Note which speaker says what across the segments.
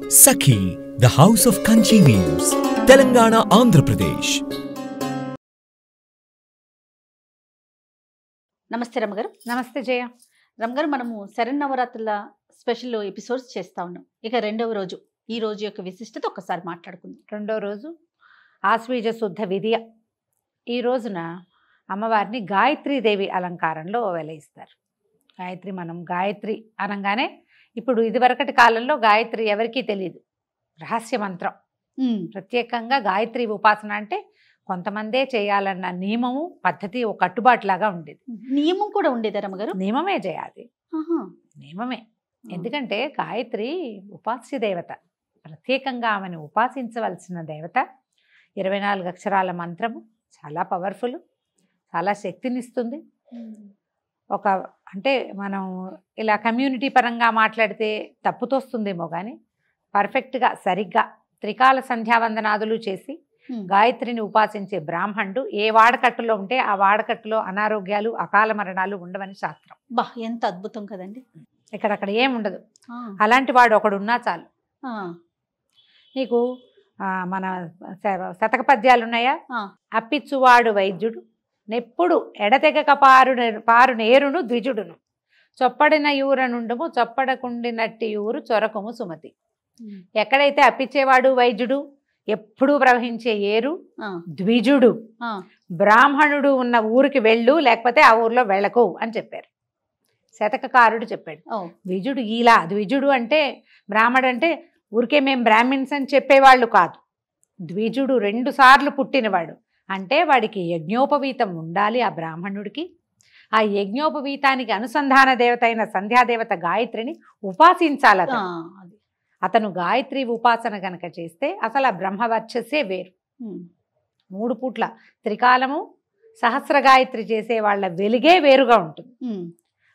Speaker 1: Sakhi, the House of Kanchi Weaves, Telangana, Andhra Pradesh.
Speaker 2: నమస్తే రమగారు.
Speaker 3: నమస్తే జయ.
Speaker 2: రమగారు, మనము శరన్నవరాత్రుల స్పెషల్ ఎపిసోడ్స్ చేస్తా ఉన్నాం. ఇక రెండవ రోజు, ఈ రోజు యొక్క విశిష్టత ఒక్కసారి మాట్లాడుకుందాం.
Speaker 3: రెండో రోజు ఆశ్వీజ శుద్ధ విధియ. ఈ రోజున అమ్మవారిని గాయత్రీదేవి అలంకారంలో వెలయిస్తారు. మనం గాయత్రి అనగానే ఇప్పుడు ఇదివరకటి కాలంలో గాయత్రి ఎవరికీ తెలియదు, రహస్య మంత్రం. ప్రత్యేకంగా గాయత్రి ఉపాసన అంటే కొంతమందే చేయాలన్న నియమము, పద్ధతి, ఒక కట్టుబాటులాగా ఉండేది.
Speaker 2: నియమం కూడా ఉండేదా రమగారు?
Speaker 3: నియమమే చేయాలి, నియమమే. ఎందుకంటే గాయత్రి ఉపాస్య దేవత, ప్రత్యేకంగా ఆమెను ఉపాసించవలసిన దేవత. 24 అక్షరాల మంత్రము చాలా పవర్ఫుల్, చాలా శక్తినిస్తుంది. ఒక అంటే మనం ఇలా కమ్యూనిటీ పరంగా మాట్లాడితే తప్పుతోస్తుందేమో కానీ పర్ఫెక్ట్గా సరిగ్గా త్రికాల సంధ్యావందనాదులు చేసి గాయత్రిని ఉపాసించే బ్రాహ్మణుడు ఏ వాడకట్టులో ఉంటే ఆ వాడకట్టులో అనారోగ్యాలు, అకాల మరణాలు ఉండవని శాస్త్రం.
Speaker 2: ఎంత అద్భుతం కదండి.
Speaker 3: ఇక్కడక్కడ ఏముండదు. అలాంటి వాడు ఒకడు ఉన్నా చాలు. నీకు మన శతక పద్యాలు ఉన్నాయా? అప్పిచ్చువాడు వైద్యుడు, నెప్పుడు ఎడతెగక పారు నేరును ద్విజుడును, చొప్పడిన యూరనుండము చొప్పడకుండినట్టి యూరు చొరకము సుమతి. ఎక్కడైతే అప్పిచ్చేవాడు వైద్యుడు, ఎప్పుడూ ప్రవహించే ఏరు ద్విజుడు, బ్రాహ్మణుడు ఉన్న ఊరికి వెళ్ళు, లేకపోతే ఆ ఊర్లో వెళ్ళకు అని చెప్పారు. శతకకారుడు చెప్పాడు. ద్విజుడు ఇలా, ద్విజుడు అంటే బ్రాహ్మడు అంటే ఊరికే మేము బ్రాహ్మిన్స్ అని చెప్పేవాళ్ళు కాదు. ద్విజుడు 2 సార్లు పుట్టినవాడు అంటే వాడికి యజ్ఞోపవీతం ఉండాలి. ఆ బ్రాహ్మణుడికి ఆ యజ్ఞోపవీతానికి అనుసంధాన దేవత అయిన సంధ్యాదేవత గాయత్రిని ఉపాసించాలి. అతను గాయత్రి ఉపాసన గనక చేస్తే అసలు ఆ బ్రహ్మవర్చస్సే వేరు. 3 పూట్ల త్రికాలము సహస్ర గాయత్రి చేసే వాళ్ళ వెలుగే వేరుగా ఉంటుంది.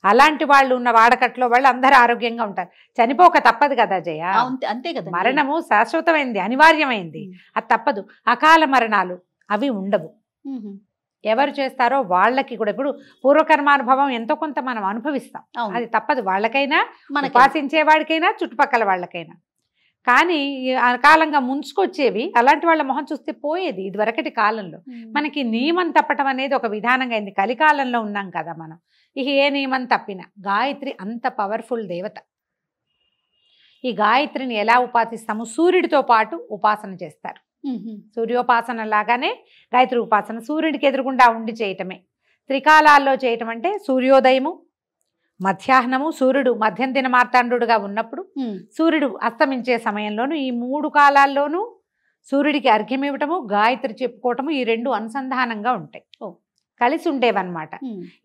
Speaker 3: అలాంటి వాళ్ళు ఉన్న వాడకట్లో వాళ్ళు అందరూ ఆరోగ్యంగా ఉంటారు. చనిపోక తప్పదు కదా జయ,
Speaker 2: అంతే కదా.
Speaker 3: మరణము శాశ్వతమైంది, అనివార్యమైంది, అది తప్పదు. అకాల మరణాలు అవి ఉండవు. ఎవరు చేస్తారో వాళ్ళకి కూడా ఇప్పుడు పూర్వకర్మానుభవం ఎంతో కొంత మనం అనుభవిస్తాం, అది తప్పదు. వాళ్ళకైనా, ఉపాసించే వాడికైనా, చుట్టుపక్కల వాళ్ళకైనా. కానీ అకాలంగా ముంచుకొచ్చేవి అలాంటి వాళ్ళ మొహం చూస్తే పోయేది ఇదివరకటి కాలంలో. మనకి నియమం తప్పటం అనేది ఒక విధానంగా అయింది. కలికాలంలో ఉన్నాం కదా మనం. ఇక ఏ నియమం తప్పినా గాయత్రి అంత పవర్ఫుల్ దేవత. ఈ గాయత్రిని ఎలా ఉపాసిస్తాము? సూర్యుడితో పాటు ఉపాసన చేస్తారు. సూర్యోపాసన లాగానే గాయత్రి ఉపాసన సూర్యుడికి ఎదురుగుండా ఉండి చేయటమే. త్రికాలాల్లో చేయటం అంటే సూర్యోదయము, మధ్యాహ్నము, సూర్యుడు మధ్యం దిన మార్తాండుగా ఉన్నప్పుడు, సూర్యుడు అస్తమించే సమయంలోను, ఈ 3 కాలాల్లోనూ సూర్యుడికి అర్ఘ్యం ఇవ్వటము, గాయత్రి చెప్పుకోవటము, ఈ 2 అనుసంధానంగా ఉంటాయి, కలిసి ఉండేవన్నమాట.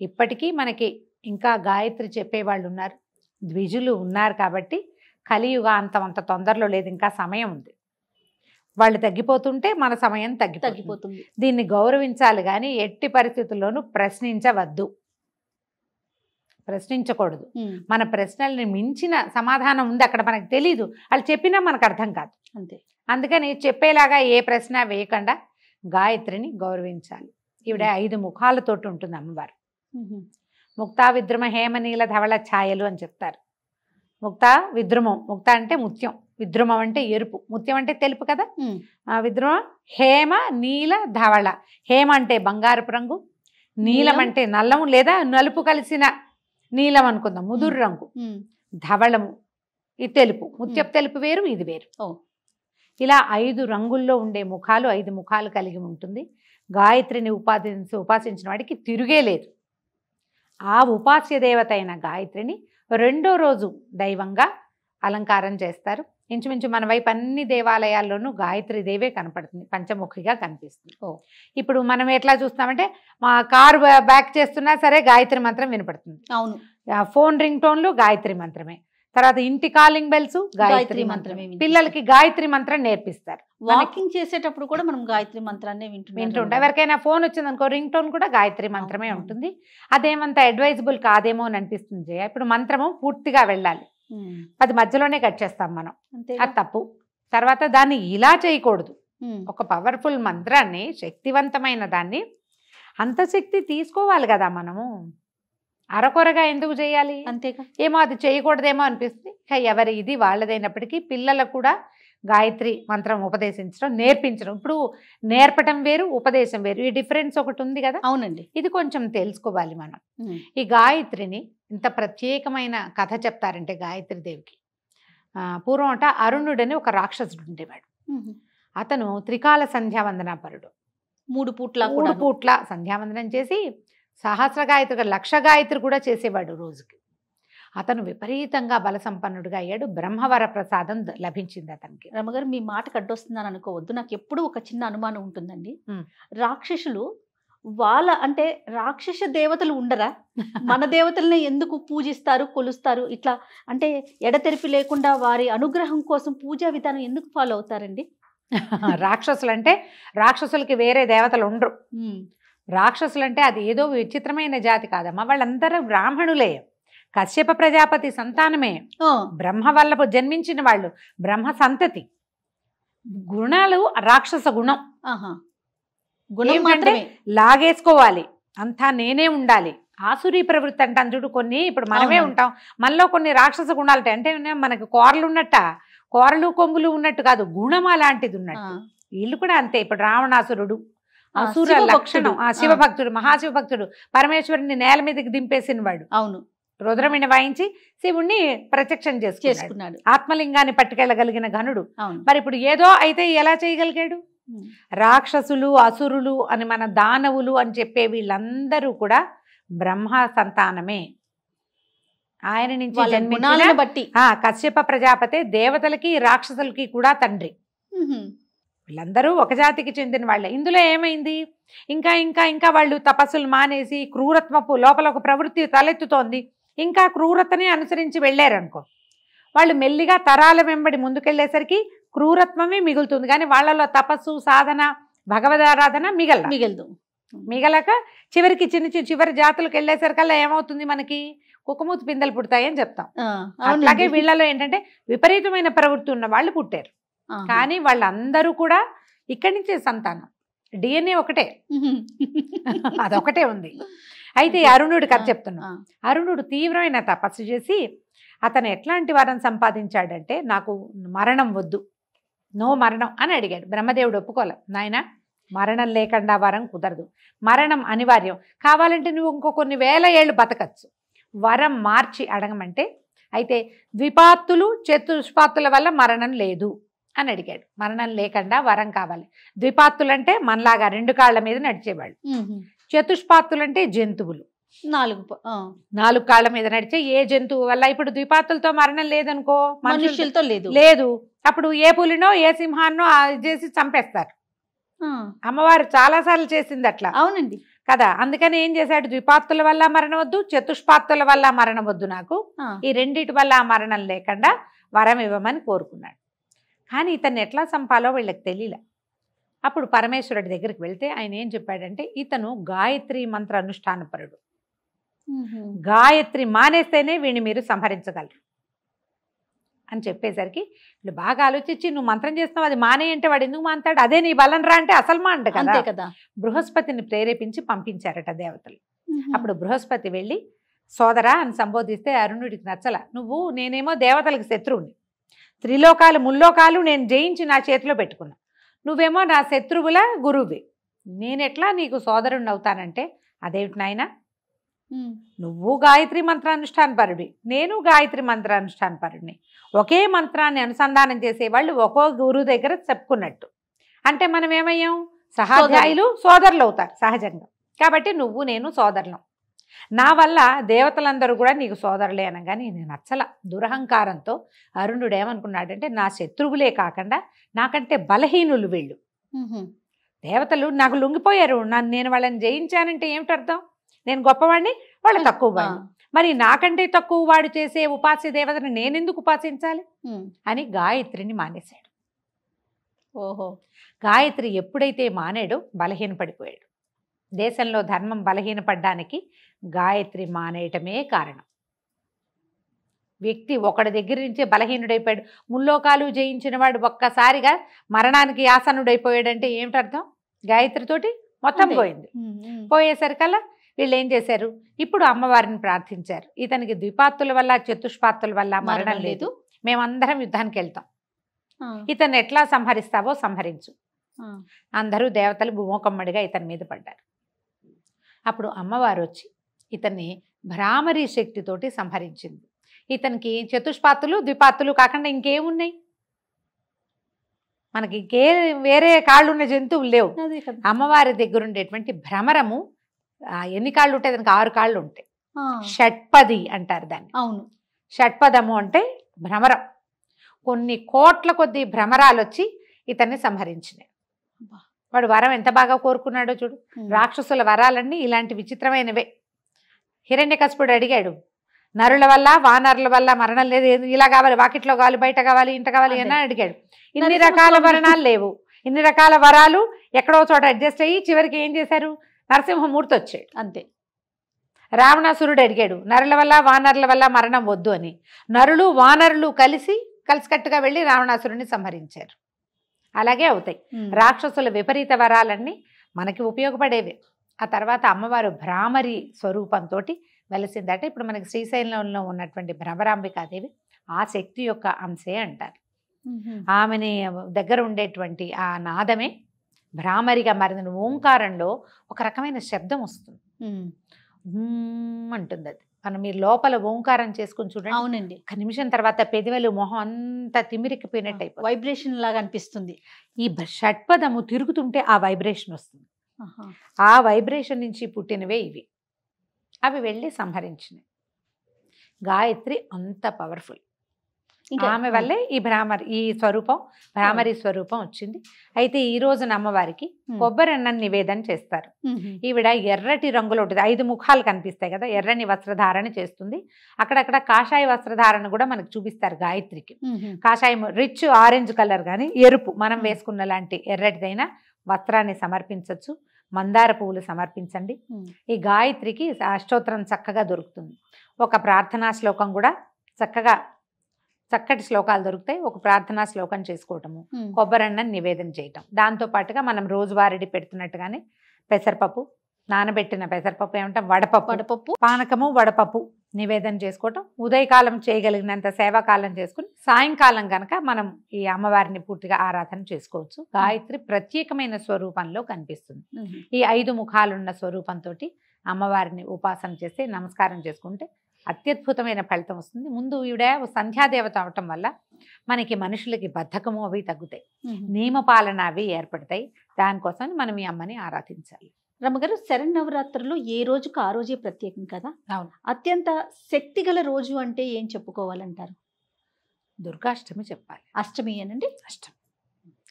Speaker 3: ఇప్పటికీ మనకి ఇంకా గాయత్రి చెప్పేవాళ్ళు ఉన్నారు, ద్విజులు ఉన్నారు. కాబట్టి కలియుగాంతం అంత తొందరలో లేదు, ఇంకా సమయం ఉంది. వాళ్ళు తగ్గిపోతుంటే మన సమయం తగ్గిపోతుంది. దీన్ని గౌరవించాలి కానీ ఎట్టి పరిస్థితుల్లోనూ ప్రశ్నించవద్దు, ప్రశ్నించకూడదు. మన ప్రశ్నల్ని మించిన సమాధానం ఉంది అక్కడ, మనకు తెలీదు, వాళ్ళు చెప్పినా మనకు అర్థం కాదు. అంతే. అందుకని చెప్పేలాగా ఏ ప్రశ్న వేయకుండా గాయత్రిని గౌరవించాలి. ఈవిడ 5 ముఖాలతోటి ఉంటుంది అమ్మవారు. ముక్తా విద్రుమ హేమనీల ధవళ ఛాయలు అని చెప్తారు. ముక్త విద్రుమం, ముక్త అంటే ముత్యం, విద్రుమం అంటే ఎరుపు, ముత్యం అంటే తెలుపు కదా. విద్రుమం హేమ నీల ధవళ. హేమ అంటే బంగారపు రంగు, నీలం అంటే నల్లము లేదా నలుపు కలిసిన నీలం అనుకుందాం, ముదురు రంగు. ధవళము ఈ తెలుపు, ముత్యపు తెలుపు వేరు, ఇది వేరు. ఇలా 5 రంగుల్లో ఉండే ముఖాలు, 5 ముఖాలు కలిగి ఉంటుంది. గాయత్రిని ఉపాసించిన వాడికి తిరుగే లేదు. ఆ ఉపాస్య దేవత అయిన గాయత్రిని రెండో రోజు దైవంగా అలంకారం చేస్తారు. ఇంచుమించు మన వైపు అన్ని దేవాలయాల్లోనూ గాయత్రి దేవే కనపడుతుంది, పంచముఖిగా కనిపిస్తుంది. ఇప్పుడు మనం ఎట్లా చూస్తామంటే మా కారు బ్యాక్ చేస్తున్నా సరే గాయత్రి మంత్రం వినపడుతుంది. అవును. ఫోన్ రింగ్ టోన్లు గాయత్రి మంత్రమే. తర్వాత ఇంటి కాలింగ్ బెల్స్ గాయత్రి మంత్రమే. పిల్లలకి గాయత్రి మంత్రం నేర్పిస్తారు.
Speaker 2: వాకింగ్ చేసేటప్పుడు కూడా మనం గాయత్రి మంత్రాన్ని
Speaker 3: వింటుంటాం. ఎవరికైనా ఫోన్ వచ్చిందనుకో రింగ్ టోన్ కూడా గాయత్రి మంత్రమే ఉంటుంది. అదేమంత అడ్వైజబుల్ కాదేమో అని అనిపిస్తుంది జయ. ఇప్పుడు మంత్రము పూర్తిగా వెళ్ళాలి, అది మధ్యలోనే కట్ చేస్తాం మనం, అది తప్పు. తర్వాత దాన్ని ఇలా చేయకూడదు. ఒక పవర్ఫుల్ మంత్రాన్ని, శక్తివంతమైన దాన్ని, అంత శక్తి తీసుకోవాలి కదా మనము. అరకొరగా ఎందుకు చేయాలి?
Speaker 2: అంతేగా.
Speaker 3: ఏమో అది చేయకూడదేమో అనిపిస్తుంది. ఎవరి ఇది వాళ్ళదైనప్పటికీ పిల్లలకు కూడా గాయత్రి మంత్రం ఉపదేశించడం, నేర్పించడం. ఇప్పుడు నేర్పటం వేరు, ఉపదేశం వేరు. ఈ డిఫరెన్స్ ఒకటి ఉంది కదా.
Speaker 2: అవునండి.
Speaker 3: ఇది కొంచెం తెలుసుకోవాలి మనం. ఈ గాయత్రిని ఇంత ప్రత్యేకమైన కథ చెప్తారంటే గాయత్రి దేవికి, పూర్వం అంట అరుణుడని ఒక రాక్షసుడు ఉండేవాడు. అతను త్రికాల సంధ్యావందనాపరుడు.
Speaker 2: 3 పూట్ల
Speaker 3: సంధ్యావందనం చేసి సహస్ర గాయత్రి, 1,00,000 గాయత్రి కూడా చేసేవాడు రోజుకి. అతను విపరీతంగా బల సంపన్నుడిగా అయ్యాడు. బ్రహ్మవర ప్రసాదం లభించింది అతనికి.
Speaker 2: రమగారు, మీ మాటకు అడ్డొస్తుందని అనుకోవద్దు. నాకు ఎప్పుడూ ఒక చిన్న అనుమానం ఉంటుందండి. రాక్షసులు అంటే రాక్షస దేవతలు ఉండరా? మన దేవతల్ని ఎందుకు పూజిస్తారు, కొలుస్తారు? ఇట్లా అంటే ఎడతెరిపి లేకుండా వారి అనుగ్రహం కోసం పూజా విధానం ఎందుకు ఫాలో అవుతారండి?
Speaker 3: రాక్షసులు అంటే రాక్షసులకి వేరే దేవతలు ఉండరు. రాక్షసులు అంటే అది ఏదో విచిత్రమైన జాతి కాదమ్మా. వాళ్ళందరూ బ్రాహ్మణులే, కశ్యప ప్రజాపతి సంతానమే, బ్రహ్మ వల్ల జన్మించిన వాళ్ళు, బ్రహ్మ సంతతి. గుణాలు రాక్షస గుణం.
Speaker 2: గుణం
Speaker 3: లాగేసుకోవాలి, అంతా నేనే ఉండాలి. ఆసురీ ప్రవృత్తి అంటాం చూడు. కొన్ని ఇప్పుడు మనమే ఉంటాం, మనలో కొన్ని రాక్షస గుణాలు ఉంటాయి. అంటే మనకు కూరలు ఉన్నట్ట, కూరలు కొమ్ములు ఉన్నట్టు కాదు, గుణం అలాంటిది ఉన్నట్టు. వీళ్ళు కూడా అంతే. ఇప్పుడు రావణాసురుడు అసుర లక్షణం, శివభక్తుడు, మహాశివభక్తుడు, పరమేశ్వరుని నేల మీదకి దింపేసిన వాడు.
Speaker 2: అవును,
Speaker 3: రుద్రమిని వాయించి శివుణ్ణి ప్రత్యక్షం చేసుకున్నాడు. ఆత్మలింగాన్ని పట్టుకెళ్ళగలిగిన ఘనుడు. మరి ఇప్పుడు ఏదో అయితే ఎలా చేయగలిగాడు? రాక్షసులు, అసురులు అని, మన దానవులు అని చెప్పే వీళ్ళందరూ కూడా బ్రహ్మ సంతానమే. ఆయన నుంచి జన్మించిన
Speaker 2: బట్టి
Speaker 3: కశ్యప ప్రజాపతి దేవతలకి రాక్షసులకి కూడా తండ్రి. వీళ్ళందరూ ఒక జాతికి చెందిన వాళ్ళే. ఇందులో ఏమైంది? ఇంకా ఇంకా ఇంకా వాళ్ళు తపస్సులు మానేసి క్రూరత్వపు లోపల ఒక ప్రవృత్తి తలెత్తుతోంది. ఇంకా క్రూరతని అనుసరించి వెళ్ళారనుకో, వాళ్ళు మెల్లిగా తరాల వెంబడి ముందుకెళ్లేసరికి క్రూరత్వమే మిగులుతుంది. కానీ వాళ్ళలో తపస్సు, సాధన, భగవదారాధన మిగలదు. మిగలక చివరికి చివరి జాతులకు వెళ్ళేసరికల్లా ఏమవుతుంది? మనకి కుక్కమూతి పిందెలు పుడతాయని చెప్తాం. అట్లాగే వీళ్ళలో ఏంటంటే విపరీతమైన ప్రవృత్తి ఉన్న వాళ్ళు పుట్టారు. కానీ వాళ్ళందరూ కూడా ఇక్కడి నుంచే సంతానం. DNA ఒకటే, అదొకటే ఉంది. అయితే అరుణుడి కథ చెప్తున్నా. అరుణుడు తీవ్రమైన తపస్సు చేసి అతను ఎట్లాంటి వరం సంపాదించాడంటే, నాకు మరణం వద్దు, నో మరణం అని అడిగాడు. బ్రహ్మదేవుడు ఒప్పుకోలే. నాయన, మరణం లేకుండా వరం కుదరదు, మరణం అనివార్యం. కావాలంటే నువ్వు ఇంకో కొన్ని వేల ఏళ్ళు బతకచ్చు, వరం మార్చి అడగమంటే, అయితే ద్విపాత్తులు చతుష్పాత్తుల వల్ల మరణం లేదు అని అడిగాడు. మరణం లేకుండా వరం కావాలి. ద్విపాత్తులంటే మనలాగా 2 కాళ్ళ మీద నడిచేవాళ్ళు. చతుష్పాత్తులంటే జంతువులు, 4 కాళ్ళ మీద నడిచే ఏ జంతువు వల్ల. ఇప్పుడు ద్విపాత్తులతో మరణం లేదనుకో,
Speaker 2: మనుషులతో
Speaker 3: లేదు. అప్పుడు ఏ పులినో ఏ సింహాన్నో చేసి చంపేస్తారు. అమ్మవారు చాలాసార్లు చేసింది అట్లా.
Speaker 2: అవునండి
Speaker 3: కదా. అందుకని ఏం చేశాడు? ద్విపాత్తుల వల్ల మరణం వద్దు, చతుష్పాత్తుల వల్ల మరణం వద్దు, నాకు ఈ రెండిటి వల్ల మరణం లేకుండా వరం ఇవ్వమని కోరుకున్నాడు. కానీ ఇతన్ని ఎట్లా చంపాలో వీళ్ళకి తెలియలే. అప్పుడు పరమేశ్వరుడి దగ్గరికి వెళ్తే ఆయన ఏం చెప్పాడంటే, ఇతను గాయత్రి మంత్ర అనుష్ఠానపరుడు, గాయత్రి మానేస్తేనే వీడిని మీరు సంహరించగలరు అని చెప్పేసరికి వీళ్ళు బాగా ఆలోచించి, నువ్వు మంత్రం చేస్తున్నావు, అది మానే అంటే వాడు ఎందుకు మానతాడు? అదే నీ బలం రా అంటే అసలు మాంట కదా. బృహస్పతిని ప్రేరేపించి పంపించారట దేవతలు. అప్పుడు బృహస్పతి వెళ్ళి సోదరా అని సంబోధిస్తే అరుణుడికి నచ్చల. నేనేమో దేవతలకు శత్రువుని, త్రిలోకాలు ముల్లోకాలు నేను జయించి నా చేతిలో పెట్టుకున్నా, నువ్వేమో నా శత్రువుల గురువువి, నేనెట్లా నీకు సోదరుణ్ణి అవుతానంటే, అదేమిటి నాయన, నువ్వు గాయత్రి మంత్రానుష్ఠానపరుడి, నేను గాయత్రి మంత్రానుష్ఠానపరుడిని, ఒకే మంత్రాన్ని అనుసంధానం చేసేవాళ్ళు ఒక్కో గురువు దగ్గర చెప్పుకున్నట్టు. అంటే మనం ఏమయ్యాం? సహాధ్యాయులు, సోదరులు అవుతారు సహజంగా. కాబట్టి నువ్వు నేను సోదరులం. నా వల్ల దేవతలందరూ కూడా నీకు సోదరులే అనగానే నేను నచ్చల. దురహంకారంతో అరుణుడు ఏమనుకున్నాడంటే, నా శత్రువులే కాకుండా నాకంటే బలహీనులు వీళ్ళు, దేవతలు నాకు లొంగిపోయారు, నేను వాళ్ళని జయించానంటే ఏమిటి అర్థం? నేను గొప్పవాడిని, వాళ్ళు తక్కువ వాడిని. మరి నాకంటే తక్కువ వాడు చేసే ఉపాస్య దేవతను నేనెందుకు ఉపాసించాలి అని గాయత్రిని మానేశాడు.
Speaker 2: ఓహో.
Speaker 3: గాయత్రి ఎప్పుడైతే మానేడో బలహీనపడిపోయాడు. దేశంలో ధర్మం బలహీనపడ్డానికి గాయత్రి మానేయటమే కారణం. వ్యక్తి ఒకడి దగ్గర నుంచే బలహీనుడైపోయాడు. ముల్లోకాలు జయించిన వాడు ఒక్కసారిగా మరణానికి ఆసనుడైపోయాడంటే ఏమిటి అర్థం? గాయత్రితోటి మొత్తం పోయింది. పోయేసరికల్లా వీళ్ళు ఏం చేశారు, ఇప్పుడు అమ్మవారిని ప్రార్థించారు. ఇతనికి ద్విపాత్తుల వల్ల చతుష్పాత్తుల వల్ల మరణం లేదు, మేమందరం యుద్ధానికి వెళ్తాం, ఇతన్ని ఎట్లా సంహరిస్తావో సంహరించు. అందరూ దేవతలు భూమోకమ్మడిగా ఇతని మీద పడ్డారు. అప్పుడు అమ్మవారు వచ్చి ఇతన్ని భ్రామరీ శక్తితోటి సంహరించింది. ఇతనికి చతుష్పాత్తులు ద్విపాత్తులు కాకుండా ఇంకేమున్నాయి, మనకి ఇంకే వేరే కాళ్ళు ఉన్న జంతువులు లేవు. అమ్మవారి దగ్గర ఉండేటువంటి భ్రమరము ఎన్ని కాళ్ళు ఉంటాయి, దానికి 6 కాళ్ళు ఉంటాయి. షట్పది అంటారు దాన్ని.
Speaker 2: అవును,
Speaker 3: షట్పదము అంటే భ్రమరం. కొన్ని కోట్ల కొద్ది భ్రమరాలు వచ్చి ఇతన్ని సంహరించినాయి. వాడు వరం ఎంత బాగా కోరుకున్నాడో చూడు. రాక్షసుల వరాలన్నీ ఇలాంటి విచిత్రమైనవే. హిరణ్యకశిపుడు అడిగాడు, నరుల వల్ల వానరుల వల్ల మరణం లేదు, ఇలా కావాలి, వాకిట్లో కావాలి, బయట కావాలి, ఇంట కావాలి అని అడిగాడు. ఇన్ని రకాల వరణాలు లేవు, ఇన్ని రకాల వరాలు ఎక్కడో చోట అడ్జస్ట్ అయ్యి చివరికి ఏం చేశారు, నరసింహమూర్తి వచ్చాడు.
Speaker 2: అంతే.
Speaker 3: రావణాసురుడు అడిగాడు, నరుల వల్ల వానరుల వల్ల మరణం వద్దు అని. నరులు వానరులు కలిసికట్టుగా వెళ్ళి రావణాసురుడిని సంహరించారు. అలాగే అవుతాయి రాక్షసుల విపరీత వరాలన్నీ మనకి ఉపయోగపడేవి. ఆ తర్వాత అమ్మవారు భ్రామరి స్వరూపంతో వెలసిందట. ఇప్పుడు మనకి శ్రీశైలంలో ఉన్నటువంటి భ్రమరాంబికాదేవి ఆ శక్తి యొక్క అంశే అంటారు. ఆమెని దగ్గర ఉండేటువంటి ఆ నాదమే భ్రామరిగా మారిన ఓంకారంలో ఒక రకమైన శబ్దం వస్తుంది, అంటుంది. అది మనం మీరు లోపల ఓంకారం చేసుకుని చూడండి.
Speaker 2: అవునండి.
Speaker 3: ఒక నిమిషం తర్వాత పెదవులు మొహం అంతా తిమిరికిపోయినట్టు అయిపోయి
Speaker 2: వైబ్రేషన్ లాగా అనిపిస్తుంది.
Speaker 3: ఈ షట్పదము తిరుగుతుంటే ఆ వైబ్రేషన్ వస్తుంది. ఆ వైబ్రేషన్ నుంచి పుట్టినవే ఇవి. అవి వెళ్ళి సంహరించినాయి. గాయత్రి అంత పవర్ఫుల్. ఆమె వల్లే ఈ స్వరూపం భ్రామరి స్వరూపం వచ్చింది. అయితే ఈ రోజున అమ్మవారికి కొబ్బరి అన్నం నివేదన చేస్తారు. ఈవిడ ఎర్రటి రంగులో ఉంటుంది, 5 ముఖాలు కనిపిస్తాయి కదా, ఎర్రని వస్త్రధారణ చేస్తుంది. అక్కడక్కడ కాషాయ వస్త్రధారణ కూడా మనకు చూపిస్తారు గాయత్రికి. కాషాయం రిచ్ ఆరెంజ్ కలర్ కానీ ఎరుపు మనం వేసుకున్న లాంటి ఎర్రటిదైనా వస్త్రాన్ని సమర్పించవచ్చు. మందార పువ్వులు సమర్పించండి. ఈ గాయత్రికి అష్టోత్తరం చక్కగా దొరుకుతుంది. ఒక ప్రార్థనా శ్లోకం కూడా చక్కటి శ్లోకాలు దొరుకుతాయి. ఒక ప్రార్థనా శ్లోకం చేసుకోవటము, కొబ్బరన్నం నివేదన చేయటం. దాంతో పాటుగా మనం రోజువారీ పెడుతున్నట్టుగానే పెసరపప్పు, నానబెట్టిన పెసరపప్పు ఏమంటాం, వడపప్పు, పానకము, వడపప్పు నివేదన చేసుకోవటం. ఉదయకాలం చేయగలిగినంత సేవాకాలం చేసుకుని సాయంకాలం కనుక మనం ఈ అమ్మవారిని పూర్తిగా ఆరాధన చేసుకోవచ్చు. గాయత్రి ప్రత్యేకమైన స్వరూపంలో కనిపిస్తుంది. ఈ 5 ముఖాలున్న స్వరూపంతో అమ్మవారిని ఉపాసన చేసి నమస్కారం చేసుకుంటే అత్యద్భుతమైన ఫలితం వస్తుంది. ముందు ఈవిడ సంధ్యాదేవత అవటం వల్ల మనకి మనుషులకి బద్ధకము అవి తగ్గుతాయి, నియమపాలన అవి ఏర్పడతాయి. దానికోసం మనం ఈ అమ్మని ఆరాధించాలి.
Speaker 2: రమ్మగారు, శరన్నవరాత్రులు ఏ రోజుకు ఆ రోజే ప్రత్యేకం కదా.
Speaker 3: అవును.
Speaker 2: అత్యంత శక్తిగల రోజు అంటే ఏం చెప్పుకోవాలంటారు?
Speaker 3: దుర్గాష్టమి చెప్పాలి.
Speaker 2: అష్టమి అనండి.
Speaker 3: అష్టమి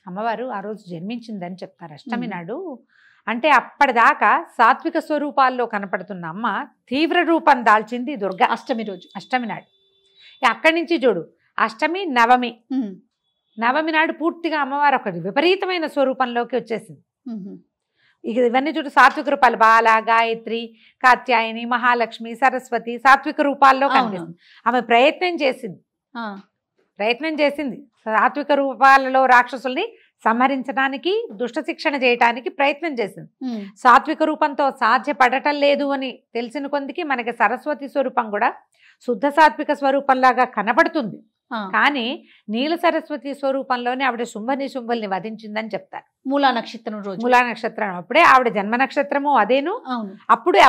Speaker 3: అమ్మవారు ఆ రోజు జన్మించిందని చెప్తారు. అష్టమి నాడు అంటే అప్పటిదాకా సాత్విక స్వరూపాల్లో కనపడుతున్న అమ్మ తీవ్ర రూపం దాల్చింది దుర్గా
Speaker 2: అష్టమి రోజు,
Speaker 3: అష్టమి నాడు. అక్కడి నుంచి చూడు, అష్టమి నవమి నాడు పూర్తిగా అమ్మవారు ఒక విపరీతమైన స్వరూపంలోకి వచ్చేసింది. ఇక ఇవన్నీ చూడు, సాత్విక రూపాలు బాల, గాయత్రి, కాత్యాయని, మహాలక్ష్మి, సరస్వతి సాత్విక రూపాల్లో కనిపిస్తుంది. ఆమె ప్రయత్నం చేసింది సాత్విక రూపాలలో రాక్షసుల్ని సంహరించడానికి, దుష్ట శిక్షణ చేయటానికి ప్రయత్నం చేసింది. సాత్విక రూపంతో సాధ్యపడటం లేదు అని తెలిసిన కొందికి మనకి సరస్వతి స్వరూపం కూడా శుద్ధ సాత్విక స్వరూపంలాగా కనబడుతుంది. కానీ నీల సరస్వతి స్వరూపంలోనే ఆవిడ శుంభుల్ని వధించిందని చెప్తారు.
Speaker 2: మూలా నక్షత్రం రోజు,
Speaker 3: మూలా నక్షత్రం అప్పుడే ఆవిడ జన్మ నక్షత్రము అదేను.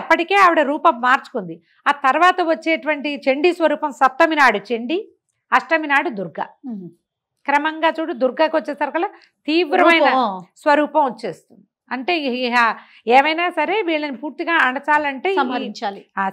Speaker 3: అప్పటికే ఆవిడ రూపం మార్చుకుంది. ఆ తర్వాత వచ్చేటువంటి చండీ స్వరూపం సప్తమి నాడు చండీ, అష్టమి నాడు దుర్గా. క్రమంగా చూడు, దుర్గాకి వచ్చేసరికల్లా తీవ్రమైన స్వరూపం వచ్చేస్తుంది. అంటే ఏమైనా సరే వీళ్ళని పూర్తిగా అణచాలంటే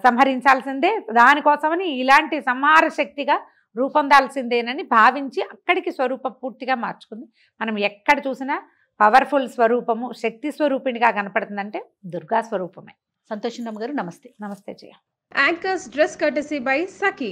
Speaker 3: సంహరించాల్సిందే. దానికోసమని ఇలాంటి సంహార శక్తిగా రూపొందాల్సిందేనని భావించి అక్కడికి స్వరూపం పూర్తిగా మార్చుకుంది. మనం ఎక్కడ చూసినా పవర్ఫుల్ స్వరూపము, శక్తి స్వరూపిణిగా కనపడుతుందంటే దుర్గా స్వరూపమే.
Speaker 2: సంతోషం గారు, నమస్తే.
Speaker 3: నమస్తే జయ.
Speaker 4: Anchor's dress courtesy by Saki.